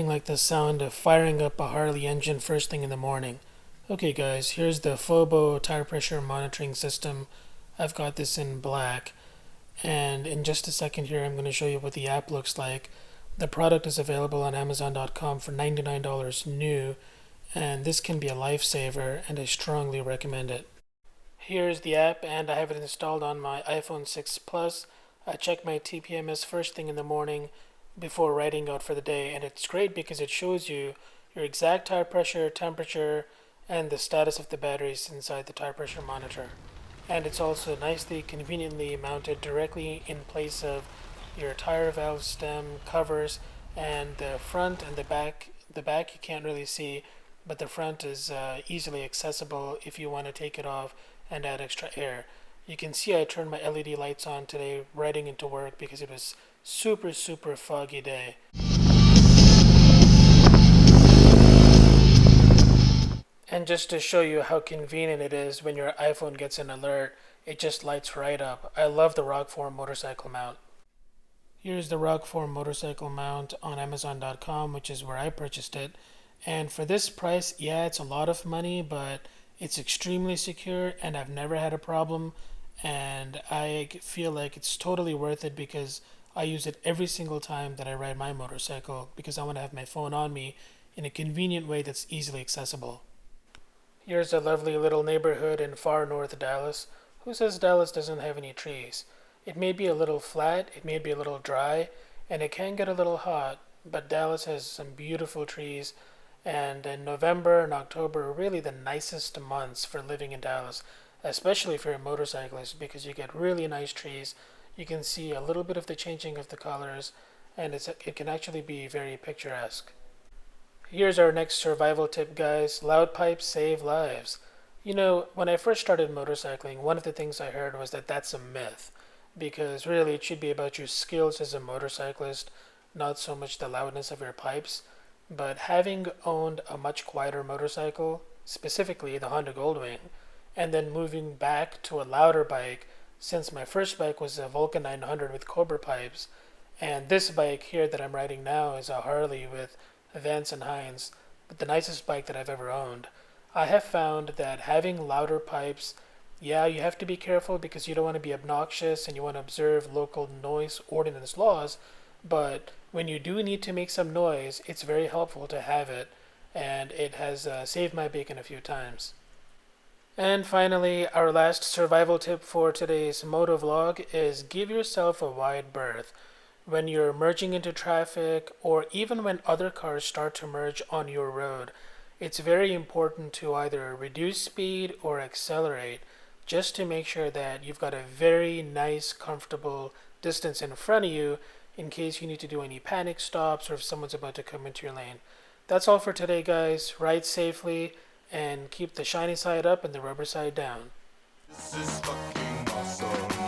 nothing like the sound of firing up a Harley engine first thing in the morning. Okay guys, here's the FOBO tire pressure monitoring system. I've got this in black, and in just a second here I'm going to show you what the app looks like. The product is available on Amazon.com for $99 new, and this can be a lifesaver, and I strongly recommend it. Here's the app, and I have it installed on my iPhone 6 Plus. I check my TPMS first thing in the morning before riding out for the day, and it's great because it shows you your exact tire pressure, temperature, and the status of the batteries inside the tire pressure monitor. And it's also nicely, conveniently mounted directly in place of your tire valve stem covers, and the front and the back. The back you can't really see, but the front is easily accessible if you want to take it off and add extra air. You can see I turned my LED lights on today riding into work because it was super foggy day. And just to show you how convenient it is when your iPhone gets an alert, it just lights right up. I love the Rokform Motorcycle Mount. Here's the Rokform Motorcycle Mount on Amazon.com, which is where I purchased it. And for this price, yeah, it's a lot of money, but it's extremely secure and I've never had a problem. And I feel like it's totally worth it because I use it every single time that I ride my motorcycle because I want to have my phone on me in a convenient way that's easily accessible. Here's a lovely little neighborhood in far north Dallas. Who says Dallas doesn't have any trees? It may be a little flat, it may be a little dry, and it can get a little hot, but Dallas has some beautiful trees, and in November and October are really the nicest months for living in Dallas, especially if you're a motorcyclist, because you get really nice trees. You can see a little bit of the changing of the colors, and it can actually be very picturesque. Here's our next survival tip, guys. Loud pipes save lives. You know, when I first started motorcycling, one of the things I heard was that that's a myth, because really it should be about your skills as a motorcyclist, not so much the loudness of your pipes. But having owned a much quieter motorcycle, specifically the Honda Goldwing, and then moving back to a louder bike, since my first bike was a Vulcan 900 with Cobra pipes, and this bike here that I'm riding now is a Harley with Vance and Hines, but the nicest bike that I've ever owned. I have found that having louder pipes, yeah, you have to be careful because you don't want to be obnoxious and you want to observe local noise ordinance laws, but when you do need to make some noise, it's very helpful to have it, and it has saved my bacon a few times. And finally, our last survival tip for today's Moto vlog is give yourself a wide berth. When you're merging into traffic, or even when other cars start to merge on your road, it's very important to either reduce speed or accelerate, just to make sure that you've got a very nice, comfortable distance in front of you in case you need to do any panic stops or if someone's about to come into your lane. That's all for today, guys. Ride safely and keep the shiny side up and the rubber side down. This is fucking awesome.